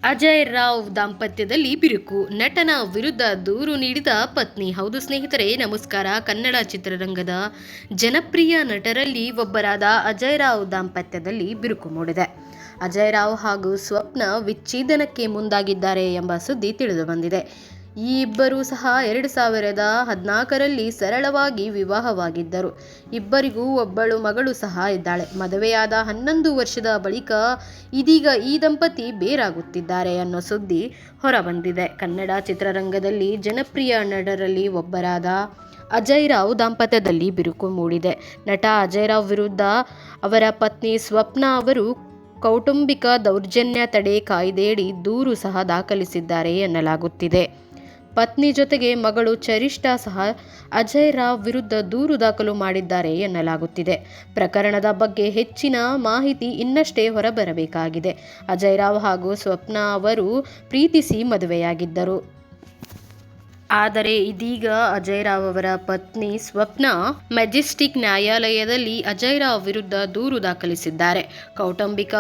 ಅಜಯ್ ರಾವ್ ದಾಂಪತ್ಯದಲ್ಲಿ ಬಿರುಕು, ನಟನ ವಿರುದ್ಧ ದೂರು ನೀಡಿದ ಪತ್ನಿ. ಹೌದು ಸ್ನೇಹಿತರೆ, ನಮಸ್ಕಾರ. ಕನ್ನಡ ಚಿತ್ರರಂಗದ ಜನಪ್ರಿಯ ನಟರಲ್ಲಿ ಒಬ್ಬರಾದ ಅಜಯ್ ರಾವ್ ದಾಂಪತ್ಯದಲ್ಲಿ ಬಿರುಕು ಮೂಡಿದೆ. ಅಜಯ್ ರಾವ್ ಹಾಗೂ ಸ್ವಪ್ನ ವಿಚ್ಛೇದನಕ್ಕೆ ಮುಂದಾಗಿದ್ದಾರೆ ಎಂಬ ಸುದ್ದಿ ತಿಳಿದು ಬಂದಿದೆ. ಈ ಇಬ್ಬರೂ ಸಹ 2014ರಲ್ಲಿ ಸರಳವಾಗಿ ವಿವಾಹವಾಗಿದ್ದರು. ಇಬ್ಬರಿಗೂ ಒಬ್ಬಳು ಮಗಳು ಸಹ ಇದ್ದಾಳೆ. ಮದುವೆಯಾದ 11 ವರ್ಷದ ಬಳಿಕ ಇದೀಗ ಈ ದಂಪತಿ ಬೇರಾಗುತ್ತಿದ್ದಾರೆ ಅನ್ನೋ ಸುದ್ದಿ ಹೊರಬಂದಿದೆ. ಕನ್ನಡ ಚಿತ್ರರಂಗದಲ್ಲಿ ಜನಪ್ರಿಯ ನಟರಲ್ಲಿ ಒಬ್ಬರಾದ ಅಜಯ್ ರಾವ್ ದಾಂಪತ್ಯದಲ್ಲಿ ಬಿರುಕು ಮೂಡಿದೆ. ನಟ ಅಜಯ್ ರಾವ್ ವಿರುದ್ಧ ಅವರ ಪತ್ನಿ ಸ್ವಪ್ನ ಅವರು ಕೌಟುಂಬಿಕ ದೌರ್ಜನ್ಯ ತಡೆ ಕಾಯ್ದೆಯಡಿ ದೂರು ಸಹ ದಾಖಲಿಸಿದ್ದಾರೆ ಎನ್ನಲಾಗುತ್ತಿದೆ. ಪತ್ನಿ ಜೊತೆಗೆ ಮಗಳು ಚರಿಷ್ಠಾ ಸಹ ಅಜಯ್ ರಾವ್ ವಿರುದ್ಧ ದೂರು ದಾಖಲು ಮಾಡಿದ್ದಾರೆ ಎನ್ನಲಾಗುತ್ತಿದೆ. ಪ್ರಕರಣದ ಬಗ್ಗೆ ಹೆಚ್ಚಿನ ಮಾಹಿತಿ ಇನ್ನಷ್ಟೇ ಹೊರಬರಬೇಕಾಗಿದೆ. ಅಜಯ್ ರಾವ್ ಹಾಗೂ ಸ್ವಪ್ನ ಅವರು ಪ್ರೀತಿಸಿ ಮದುವೆಯಾಗಿದ್ದರು. ಆದರೆ ಇದೀಗ ಅಜಯ್ ರಾವ್ ಅವರ ಪತ್ನಿ ಸ್ವಪ್ನ ಮೆಜೆಸ್ಟಿಕ್ ನ್ಯಾಯಾಲಯದಲ್ಲಿ ಅಜಯ್ ರಾವ್ ವಿರುದ್ಧ ದೂರು ದಾಖಲಿಸಿದ್ದಾರೆ. ಕೌಟುಂಬಿಕ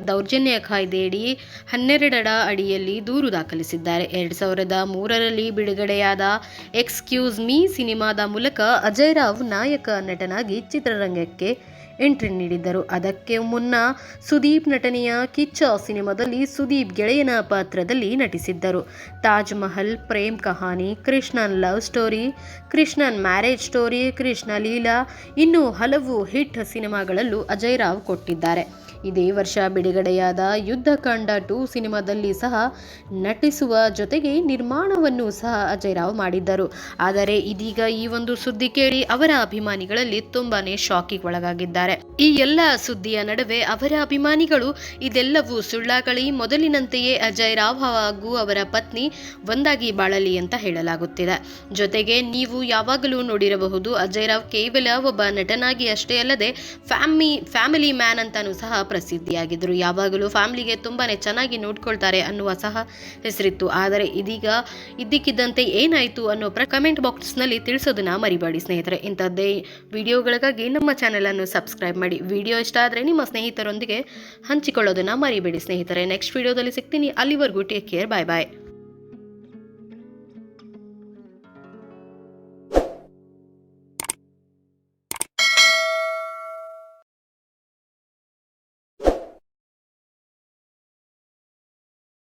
ದೌರ್ಜನ್ಯ ಕಾಯ್ದೆಯಡಿ 12ರ ಅಡಿಯಲ್ಲಿ ದೂರು ದಾಖಲಿಸಿದ್ದಾರೆ. 2003ರಲ್ಲಿ ಬಿಡುಗಡೆಯಾದ ಎಕ್ಸ್ಕ್ಯೂಸ್ ಮೀ ಸಿನಿಮಾದ ಮೂಲಕ ಅಜಯ್ ರಾವ್ ನಾಯಕ ನಟನಾಗಿ ಚಿತ್ರರಂಗಕ್ಕೆ ಎಂಟ್ರಿ ನೀಡಿದ್ದರು. ಅದಕ್ಕೆ ಮುನ್ನ ಸುದೀಪ್ ನಟನೆಯ ಕಿಚ್ಚ ಸಿನಿಮಾದಲ್ಲಿ ಸುದೀಪ್ ಗೆಳೆಯನ ಪಾತ್ರದಲ್ಲಿ ನಟಿಸಿದ್ದರು. Taj Mahal, Prem Kahani, Krishnan love story, Krishnan marriage story, Krishna Leela ಇನ್ನೂ ಹಲವು ಹಿಟ್ ಸಿನಿಮಾಗಳಲ್ಲೂ ಅಜಯ್ ರಾವ್ ಕೊಟ್ಟಿದ್ದಾರೆ. ಇದೇ ವರ್ಷ ಬಿಡುಗಡೆಯಾದ ಯುದ್ಧಕಾಂಡ 2 ಸಿನಿಮಾದಲ್ಲಿ ಸಹ ನಟಿಸುವ ಜೊತೆಗೆ ನಿರ್ಮಾಣವನ್ನು ಸಹ ಅಜಯ್ ರಾವ್ ಮಾಡಿದ್ದರು. ಆದರೆ ಇದೀಗ ಈ ಒಂದು ಸುದ್ದಿ ಕೇಳಿ ಅವರ ಅಭಿಮಾನಿಗಳಲ್ಲಿ ತುಂಬಾನೇ ಶಾಕಿಗೆ ಒಳಗಾಗಿದ್ದಾರೆ. ಈ ಎಲ್ಲ ಸುದ್ದಿಯ ನಡುವೆ ಅವರ ಅಭಿಮಾನಿಗಳು ಇದೆಲ್ಲವೂ ಸುಳ್ಳಾಗಲಿ, ಮೊದಲಿನಂತೆಯೇ ಅಜಯ್ ರಾವ್ ಹಾಗೂ ಅವರ ಪತ್ನಿ ಒಂದಾಗಿ ಬಾಳಲಿ ಅಂತ ಹೇಳಲಾಗುತ್ತಿದೆ. ಜೊತೆಗೆ ನೀವು ಯಾವಾಗಲೂ ನೋಡಿರಬಹುದು, ಅಜಯ್ ರಾವ್ ಕೇವಲ ಒಬ್ಬ ನಟನಾಗಿ ಅಷ್ಟೇ ಅಲ್ಲದೆ ಫ್ಯಾಮಿಲಿ ಮ್ಯಾನ್ ಅಂತಾನೂ ಸಹ ಪ್ರಸಿದ್ಧಿಯಾಗಿದ್ದರು. ಯಾವಾಗಲೂ ಫ್ಯಾಮಿಲಿಗೆ ತುಂಬಾನೇ ಚೆನ್ನಾಗಿ ನೋಡ್ಕೊಳ್ತಾರೆ ಅನ್ನುವ ಸಹ ಹೆಸರಿತ್ತು. ಆದರೆ ಇದೀಗ ಇದ್ದಕ್ಕಿದ್ದಂತೆ ಏನಾಯಿತು ಅನ್ನೋ ಕಮೆಂಟ್ ಬಾಕ್ಸ್ನಲ್ಲಿ ತಿಳಿಸೋದನ್ನ ಮರಿಬೇಡಿ ಸ್ನೇಹಿತರೆ. ಇಂಥದ್ದೇ ವಿಡಿಯೋಗಳಿಗಾಗಿ ನಮ್ಮ ಚಾನೆಲ್ ಅನ್ನು ಸಬ್ಸ್ಕ್ರೈಬ್ ಮಾಡಿ. ವಿಡಿಯೋ ಇಷ್ಟ ಆದರೆ ನಿಮ್ಮ ಸ್ನೇಹಿತರೊಂದಿಗೆ ಹಂಚಿಕೊಳ್ಳೋದನ್ನ ಮರಿಬೇಡಿ ಸ್ನೇಹಿತರೆ. ನೆಕ್ಸ್ಟ್ ವಿಡಿಯೋದಲ್ಲಿ ಸಿಗ್ತೀನಿ. ಅಲ್ಲಿವರೆಗೂ ಟೇಕ್ ಕೇರ್. ಬಾಯ್ ಬಾಯ್.